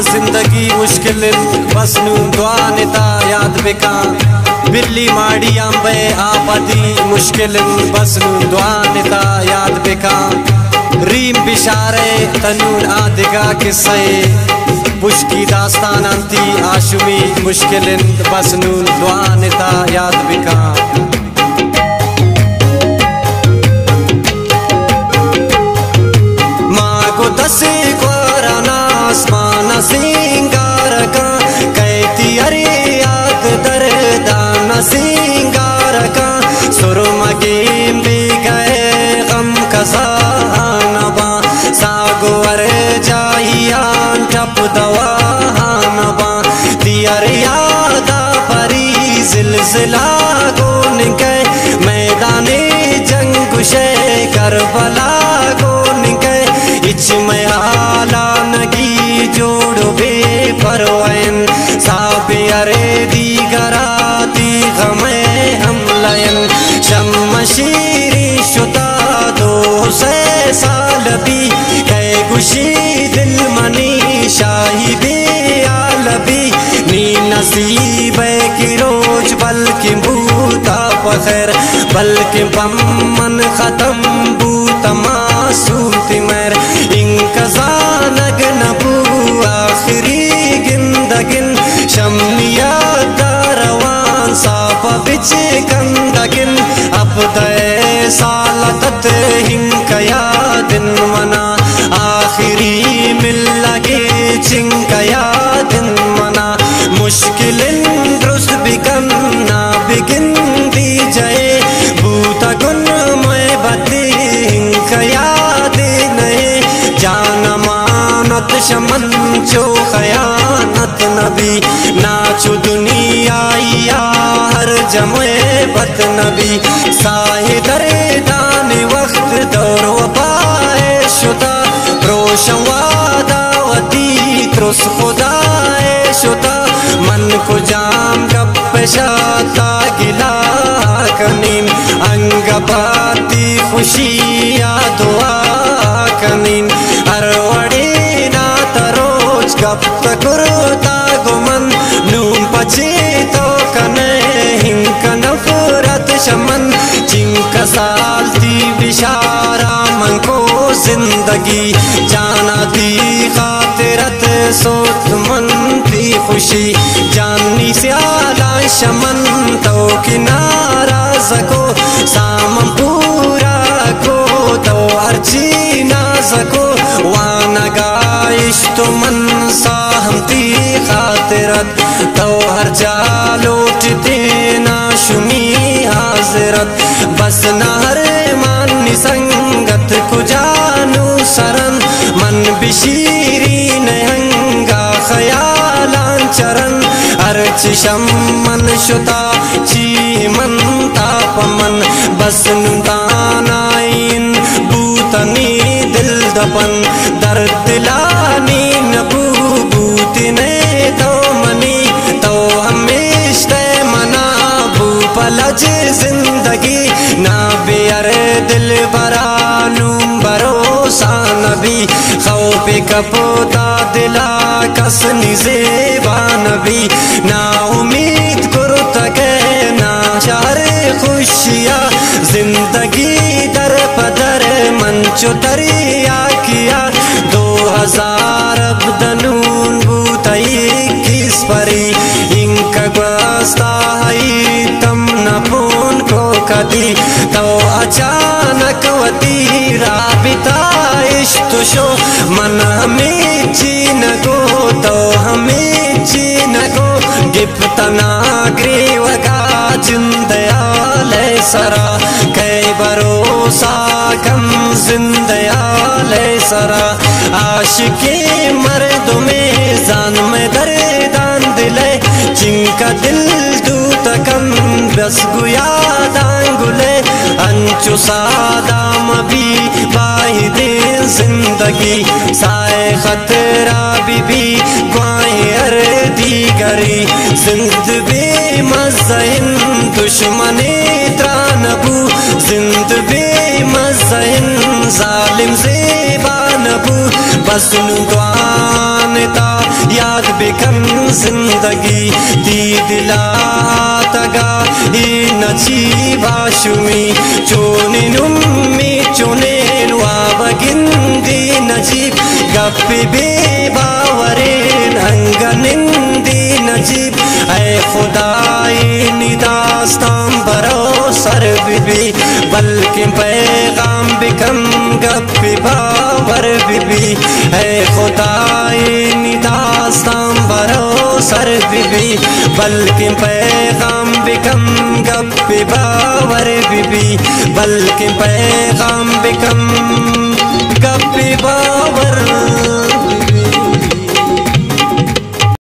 जिंदगी मुश्किल बसनू दुआ नेता याद बेका बिल्ली माड़ी आंबे आबादी मुश्किल बसनू दुआ नेता याद बेका रीम बिशारे तनून आदिगा किस्से पुष्की दास्तान अंती आशुमी मुश्किल बसनू दुआ नेता याद बेका दसे क्वाराना आसमाना सिंगार का कहती अरे याद दर्दाना सिंगार का सुरमगे भी गए गम कसानबा सागोवर जाहियान टप दवानबा दियर यादा परी जिलजिला गोन गए मैदाने जंग शे करबला गोन गए इच में आला नगी जोड़ बे परवैन साबे अरे दीगराती गमे हम लयन शमशीरी शुता दो से साल भी है गुशी दिल मनी शाही बे आलबी नी नसीब की रोज बल्कि बूता पखैर बल्कि बमन खत्म बूता मासूम तिमर इंकजानग नबू आखिरी गिंदगिन शमनिया दारवान सापा बिचे कंदगिन अब दे सालतत हिंकया दिन मना आखिरी मिल लगे चिंकया दिन मना मुश्किलिन दुरुस्त बिकन ना बिगिन दी जाए बूता गुन में बदी हिंकया शमन चो खयानत नबी नाचो दुनिया या हर जमे बत नबी साहे दरे दान वक्त दौर वफाए शुदा रोशवा दावती त्रुस खुदाए शुदा मन को जाम गप शाता गिला कनीम अंग बाती खुशी या दुआ कनीम अरवड़े गप तकुरता गुमन नूम पचे तो कने हिंक नफरत शमन चिंक सालती बिशारा मन को जिंदगी जाना थी खातिरत सोत मन थी खुशी जानी से आला शमन तो किनारा सको सामम पूरा को तो अर्ची ना सको वाना गाइश तो मन साहमती खातिरत तो हर जा लौटते ना शुमी हाजिरत बस नहर मानी संगत को जानू सरन मन बिशीरी नहंगा खयालान चरण अर्च शमन शुता ची मन तापमन बस नुदानाइन बूतनी दिल दपन दर्द दिलानी नबूबूती ने तो मनी तो हमेशा मना बू पलज जिंदगी ना बेअर दिल बरानू भरोसा नबी खौफे कपोता दिला कसनी जेबा नबी ना उम्मीद करो तके ना चार खुशियाँ जिंदगी दर पदर मंचो दरिया किया 2000 अब्दनून बूतई किस परी इंक ग्वास्ता है तम न पून को कदी तो अचानक वती राबिता इश्क शो मन हमें चीन को तो हमें चीन को गिफ्तना ग्रीवगा जिंदयाल सरा कई भरोसा कम जिंदयाल सरा आशिकी मर्द में जान में दर्दान दिले जिनका दिल दूत कम बस गुया दांगुले अंचु सादाम भी बाहिदे जिंदगी साए खतरा भी ग्वाए अर्दी करी जिंद बेमज़इन दुश्मने त्रानबू जिंद बेमज़इन जालिम ज़ेबा नबू बस नुदानता याद बिकन जिंदगी दी दिला तगा ई नजीबा शुमी चोने नुम्मी चोने नुआबगिंदी नजीब गप्पी बेबावरेन अंगनिंदी नजीब ऐ खुदाई निदास्तां बरो सर बिबी बल्कि पैगाम बिकम गप्पी बावर बिबी ऐ खुदाई निदास्तां बरो सर बिबी बल्कि पैगाम बिकम गप्पी बावर बिबी बल्कि पैगाम बिकम गप्पी बावर